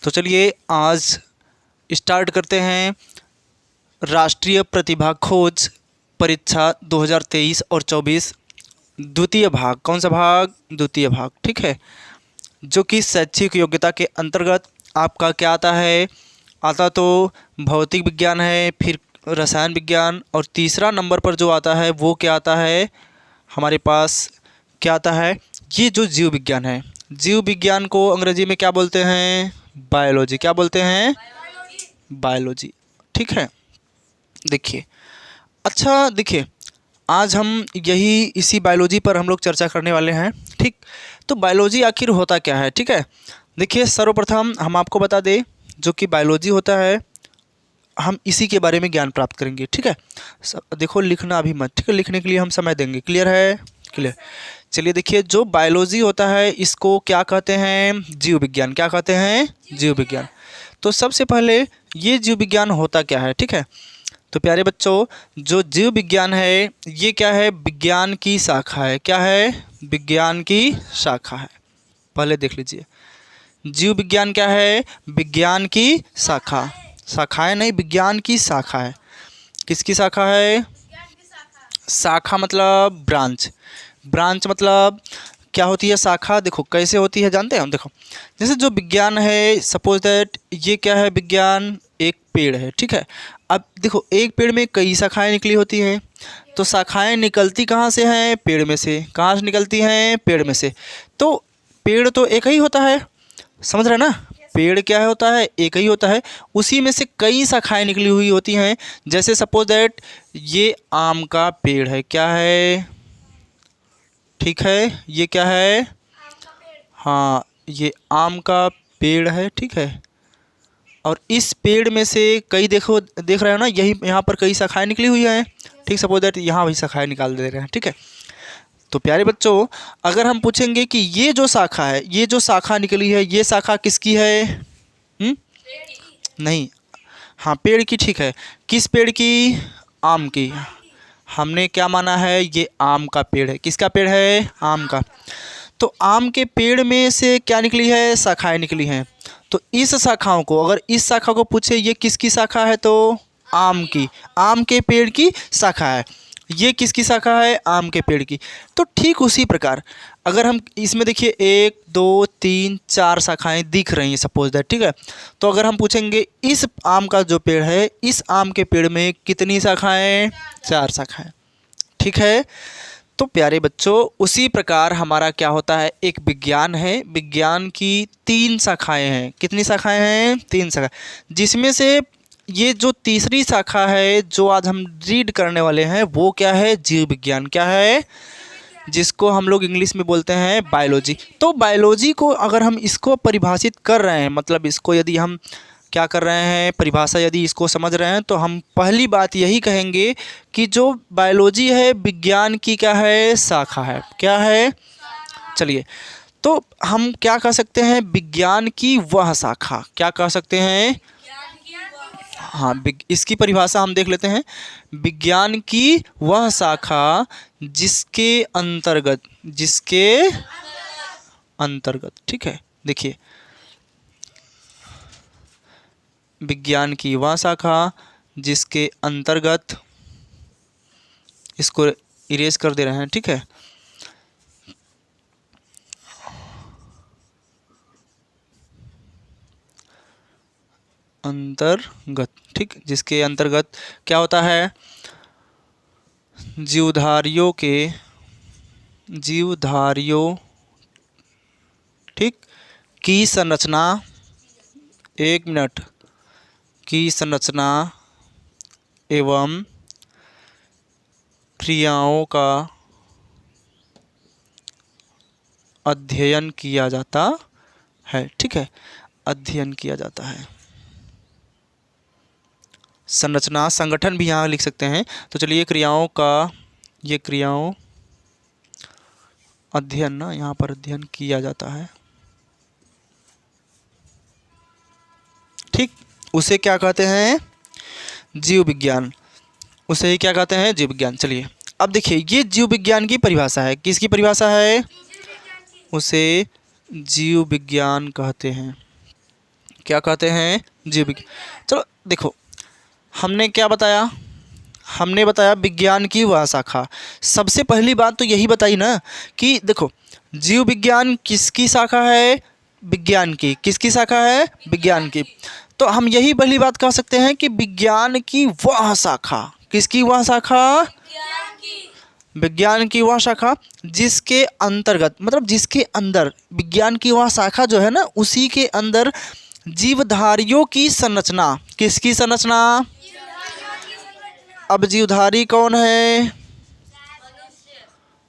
तो चलिए आज स्टार्ट करते हैं राष्ट्रीय प्रतिभा खोज परीक्षा 2023 और 24 द्वितीय भाग। कौन सा भाग? द्वितीय भाग, ठीक है। जो कि शैक्षिक योग्यता के अंतर्गत आपका क्या आता है? आता तो भौतिक विज्ञान है, फिर रसायन विज्ञान, और तीसरा नंबर पर जो आता है वो क्या आता है हमारे पास? क्या आता है? ये जो जीव विज्ञान है, जीव विज्ञान को अंग्रेजी में क्या बोलते हैं? बायोलॉजी। क्या बोलते हैं? बायोलॉजी, ठीक है। देखिए, अच्छा देखिए, आज हम इसी बायोलॉजी पर हम लोग चर्चा करने वाले हैं, ठीक। तो बायोलॉजी आखिर होता क्या है, ठीक है। देखिए, सर्वप्रथम हम आपको बता दें जो कि बायोलॉजी होता है, हम इसी के बारे में ज्ञान प्राप्त करेंगे, ठीक है। देखो, लिखना अभी मत, ठीक है। लिखने के लिए हम समय देंगे। क्लियर है? क्लियर। चलिए देखिए, जो बायोलॉजी होता है इसको क्या कहते हैं? जीव विज्ञान। क्या कहते हैं? जीव विज्ञान। तो सबसे पहले ये जीव विज्ञान होता क्या है, ठीक है। तो प्यारे बच्चों, जो जीव विज्ञान है ये क्या है? विज्ञान की शाखा है। क्या है? विज्ञान की शाखा है। पहले देख लीजिए, जीव विज्ञान क्या है? विज्ञान की शाखा। शाखाएं नहीं, विज्ञान की शाखा है। किसकी शाखा है? शाखा मतलब ब्रांच। ब्रांच मतलब क्या होती है? शाखा। देखो कैसे होती है जानते हैं हम। देखो, जैसे जो विज्ञान है, सपोज दैट ये क्या है? विज्ञान एक पेड़ है, ठीक है। अब देखो, एक पेड़ में कई शाखाएं निकली होती हैं, तो शाखाएं निकलती कहाँ से हैं? पेड़ में से। कहाँ से निकलती हैं? पेड़ में से। तो पेड़ तो एक ही होता है, समझ रहे ना। पेड़ क्या होता है? एक ही होता है। उसी में से कई शाखाएं निकली हुई होती हैं। जैसे सपोज दैट ये आम का पेड़ है। क्या है? ठीक है, ये क्या है? हाँ, ये आम का पेड़ है, ठीक है। और इस पेड़ में से कई, देखो देख रहे हो ना, यही यहाँ पर कई शाखाएं निकली हुई हैं, ठीक। सपोज दैट यहाँ भी शाखाएं निकाल दे रहे हैं, ठीक है। तो प्यारे बच्चों, अगर हम पूछेंगे कि ये जो शाखा है, ये जो शाखा निकली है, ये शाखा किसकी है? नहीं, हाँ पेड़ की, ठीक है। किस पेड़ की? आम की। हमने क्या माना है? ये आम का पेड़ है। किसका पेड़ है? आम का। तो आम के पेड़ में से क्या निकली है? शाखाएं निकली हैं। तो इस शाखाओं को, अगर इस शाखा को पूछे ये किसकी शाखा है, तो आम की। आम के पेड़ की शाखा है। ये किसकी शाखा है? आम के पेड़ की। तो ठीक उसी प्रकार अगर हम इसमें देखिए, 1 2 3 4 शाखाएं दिख रही हैं सपोज दैट, ठीक है। तो अगर हम पूछेंगे इस आम का जो पेड़ है, इस आम के पेड़ में कितनी शाखाएं? 4 शाखाएं, ठीक है। तो प्यारे बच्चों, उसी प्रकार हमारा क्या होता है? एक विज्ञान है, विज्ञान की 3 शाखाएं हैं। कितनी शाखाएं हैं? 3 शाखाएं। जिसमें से ये जो तीसरी शाखा है जो आज हम रीड करने वाले हैं, वो क्या है? जीव विज्ञान। क्या है? जिसको हम लोग इंग्लिश में बोलते हैं बायोलॉजी। तो बायोलॉजी को अगर हम इसको परिभाषित कर रहे हैं, मतलब इसको यदि हम क्या कर रहे हैं, परिभाषा यदि इसको समझ रहे हैं, तो हम पहली बात यही कहेंगे कि जो बायोलॉजी है विज्ञान की क्या है? शाखा है। क्या है? चलिए, तो हम क्या कह सकते हैं? विज्ञान की वह शाखा। क्या कह सकते हैं? हाँ, इसकी परिभाषा हम देख लेते हैं। विज्ञान की वह शाखा जिसके अंतर्गत, ठीक है। देखिए, विज्ञान की वह शाखा जिसके अंतर्गत, इसको इरेज कर दे रहे हैं, ठीक है। अंतर्गत, ठीक। जिसके अंतर्गत क्या होता है? जीवधारियों, ठीक, की संरचना, 1 मिनट, की संरचना एवं क्रियाओं का अध्ययन किया जाता है, ठीक है। अध्ययन किया जाता है। संरचना, संगठन भी यहाँ लिख सकते हैं। तो चलिए, क्रियाओं का, ये क्रियाओं अध्ययन ना, यहाँ पर अध्ययन किया जाता है, ठीक। उसे क्या कहते हैं? जीव विज्ञान। उसे ही क्या कहते हैं? जीव विज्ञान। चलिए, अब देखिए, ये जीव विज्ञान की परिभाषा है। किसकी परिभाषा है? उसे जीव विज्ञान कहते हैं, क्या कहते हैं? जीव विज्ञान। चलो देखो, हमने क्या बताया? हमने बताया विज्ञान की वह शाखा। सबसे पहली बात तो यही बताई ना कि देखो, जीव विज्ञान किसकी शाखा है? विज्ञान की। किसकी शाखा है? विज्ञान की। तो हम यही पहली बात कह सकते हैं कि विज्ञान की वह शाखा। किसकी वह शाखा? विज्ञान की वह शाखा जिसके अंतर्गत, मतलब जिसके अंदर, विज्ञान की वह शाखा जो है ना, उसी के अंदर जीवधारियों की संरचना। किसकी संरचना? अब जीवधारी कौन है?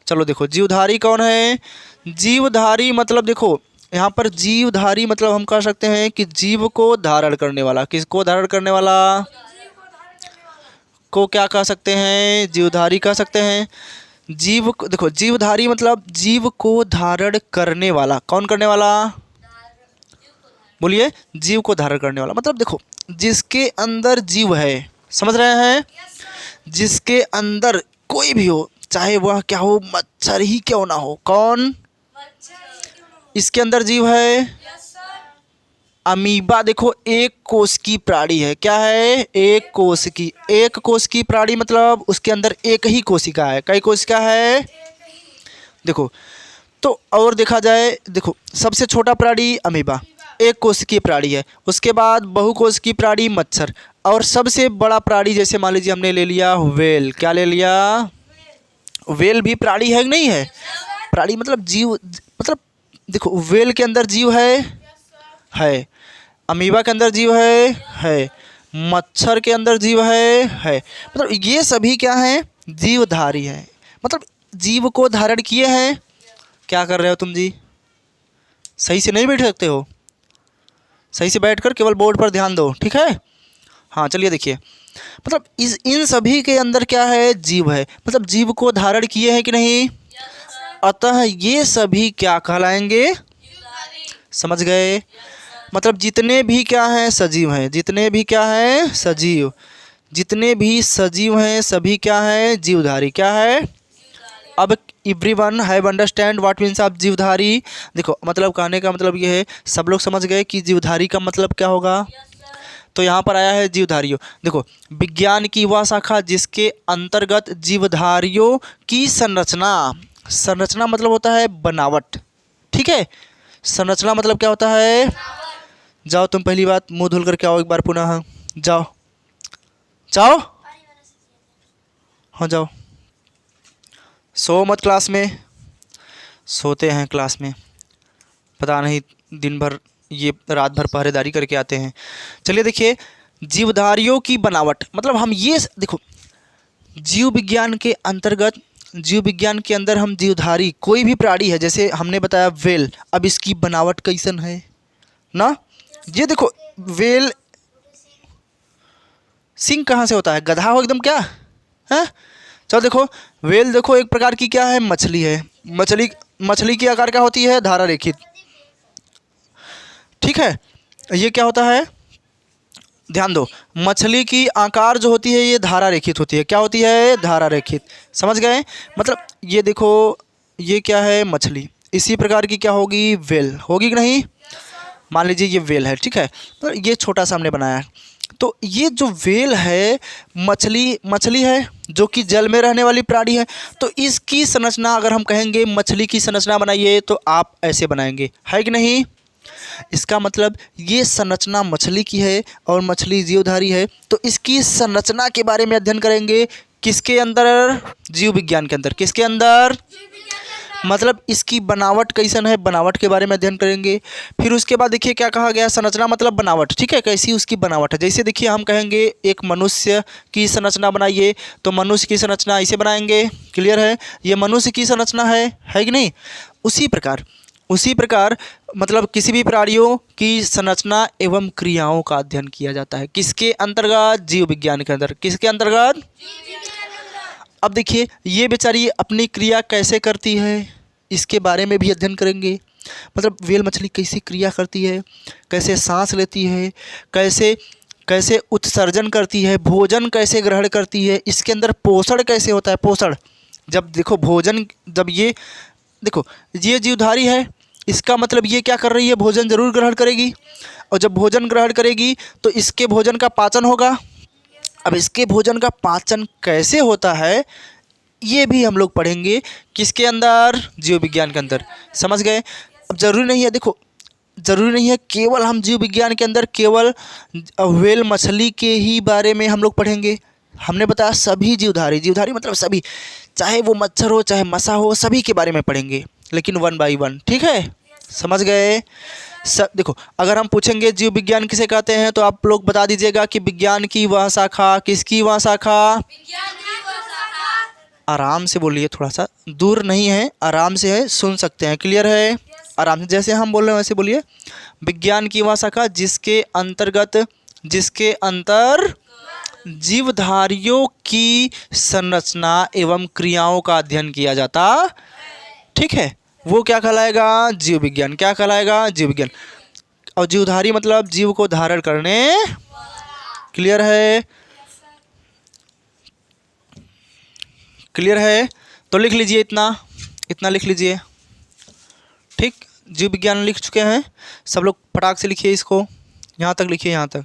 चलो देखो, जीवधारी कौन है? जीवधारी मतलब देखो, यहाँ पर जीवधारी मतलब हम कह सकते हैं कि जीव को धारण करने वाला। किसको धारण करने वाला को क्या कह सकते हैं? जीवधारी कह सकते हैं। जीव देखो, जीवधारी मतलब जीव को धारण करने वाला। कौन करने वाला? बोलिए। जीव को धारण करने वाला मतलब देखो, जिसके अंदर जीव है, समझ रहे हैं? जिसके अंदर कोई भी हो, चाहे वह क्या हो, मच्छर ही क्यों ना हो। कौन? इसके अंदर जीव है। अमीबा देखो, एक कोश की प्राणी है। क्या है? एक कोश की। एक कोश की प्राणी मतलब उसके अंदर एक ही कोशिका है। कई कोशिका है? देखो, तो और देखा जाए, देखो सबसे छोटा प्राणी अमीबा, एक कोश की प्राणी है। उसके बाद बहुकोश की प्राणी मच्छर, और सबसे बड़ा प्राणी जैसे मान लीजिए हमने ले लिया व्हेल। क्या ले लिया? व्हेल भी प्राणी है कि नहीं है? प्राणी मतलब जीव, मतलब देखो, व्हेल के अंदर जीव है। अमीबा के अंदर जीव है। मच्छर के अंदर जीव है। मतलब ये सभी क्या हैं? जीवधारी है। मतलब जीव को धारण किए हैं। क्या कर रहे हो तुम जी? सही से नहीं बैठ सकते हो? सही से बैठकर केवल बोर्ड पर ध्यान दो, ठीक है? हाँ चलिए देखिए, मतलब इन सभी के अंदर क्या है? जीव है। मतलब जीव को धारण किए हैं कि नहीं? अतः ये सभी क्या कहलाएंगे? समझ गए? मतलब जितने भी क्या हैं? सजीव हैं। जितने भी क्या हैं? सजीव। जितने भी सजीव हैं सभी क्या हैं? जीवधारी। क्या है? अब everyone have understand what means of जीवधारी। देखो, मतलब कहने का मतलब ये है, सब लोग समझ गए कि जीवधारी का मतलब क्या होगा? तो यहाँ पर आया है जीवधारियों। देखो, विज्ञान की वह शाखा जिसके अंतर्गत जीवधारियों की संरचना। संरचना मतलब होता है बनावट, ठीक है? संरचना मतलब क्या होता है? जाओ तुम पहली बात मुंह धुल करके आओ एक बार पुनः। जाओ जाओ, हाँ जाओ। सो मत क्लास में। सोते हैं क्लास में, पता नहीं दिन भर, ये रात भर पहरेदारी करके आते हैं। चलिए देखिए, जीवधारियों की बनावट मतलब हम ये देखो, जीव विज्ञान के अंतर्गत, जीव विज्ञान के अंदर हम जीवधारी कोई भी प्राणी है, जैसे हमने बताया व्हेल, अब इसकी बनावट कैसन है ना? ये देखो, व्हेल सिंह कहाँ से होता है? गधा हो एकदम क्या है? चलो देखो, व्हेल देखो एक प्रकार की क्या है? मछली है। मछली की आकार क्या होती है? धारा रेखित, ठीक है? ये क्या होता है? ध्यान दो, मछली की आकार जो होती है ये धारा रेखित होती है। क्या होती है? धारा रेखित। समझ गए? मतलब ये देखो, ये क्या है? मछली। इसी प्रकार की क्या होगी? व्हेल होगी कि नहीं? मान लीजिए ये व्हेल है, ठीक है? तो ये छोटा सा हमने बनाया है। तो ये जो व्हेल है, मछली है जो कि जल में रहने वाली प्राणी है। तो इसकी संरचना अगर हम कहेंगे मछली की संरचना बनाइए, तो आप ऐसे बनाएंगे, है कि नहीं? इसका मतलब ये संरचना मछली की है और मछली जीवधारी है। तो इसकी संरचना के बारे में अध्ययन करेंगे। किसके अंदर? जीव विज्ञान के अंदर। किसके अंदर? मतलब इसकी बनावट कैसन है, बनावट के बारे में अध्ययन करेंगे। फिर उसके बाद देखिए क्या कहा गया? संरचना मतलब बनावट, ठीक है? कैसी उसकी बनावट है। जैसे देखिए, हम कहेंगे एक मनुष्य की संरचना बनाइए, तो मनुष्य की संरचना ऐसे बनाएंगे। क्लियर है? ये मनुष्य की संरचना है कि नहीं? उसी प्रकार मतलब किसी भी प्राणियों की संरचना एवं क्रियाओं का अध्ययन किया जाता है। किसके अंतर्गत? जीव विज्ञान के अंदर। किसके अंतर्गत? अब देखिए, ये बेचारी अपनी क्रिया कैसे करती है, इसके बारे में भी अध्ययन करेंगे। मतलब व्हेल मछली कैसी क्रिया करती है, कैसे सांस लेती है, कैसे उत्सर्जन करती है, भोजन कैसे ग्रहण करती है, इसके अंदर पोषण कैसे होता है। पोषण जब देखो, भोजन जब ये देखो, ये जीवधारी है, इसका मतलब ये क्या कर रही है, भोजन जरूर ग्रहण करेगी, और जब भोजन ग्रहण करेगी तो इसके भोजन का पाचन होगा। अब इसके भोजन का पाचन कैसे होता है ये भी हम लोग पढ़ेंगे, किसके अंदर, जीव विज्ञान के अंदर। समझ गए। अब जरूरी नहीं है, देखो जरूरी नहीं है केवल हम जीव विज्ञान के अंदर केवल व्हेल मछली के ही बारे में हम लोग पढ़ेंगे। हमने बताया सभी जीवधारी, जीवधारी मतलब सभी, चाहे वो मच्छर हो चाहे मसा हो, सभी के बारे में पढ़ेंगे, लेकिन 1 बाई 1। ठीक है, समझ गए। सब देखो, अगर हम पूछेंगे जीव विज्ञान किसे कहते हैं तो आप लोग बता दीजिएगा कि विज्ञान की वह शाखा, किसकी वह शाखा, आराम से बोलिए, थोड़ा सा दूर नहीं है, आराम से है, सुन सकते हैं, क्लियर है, आराम से जैसे हम बोल रहे हैं वैसे बोलिए। विज्ञान की वह शाखा जिसके अंतर जीवधारियों की संरचना एवं क्रियाओं का अध्ययन किया जाता। ठीक है, वो क्या कहलाएगा, जीव विज्ञान। क्या कहलाएगा, जीव विज्ञान। और जीवधारी मतलब जीव को धारण करने, क्लियर है, क्लियर है। तो लिख लीजिए, इतना लिख लीजिए। ठीक, जीव विज्ञान लिख चुके हैं सब लोग, फटाक से लिखिए इसको, यहाँ तक लिखिए, यहाँ तक।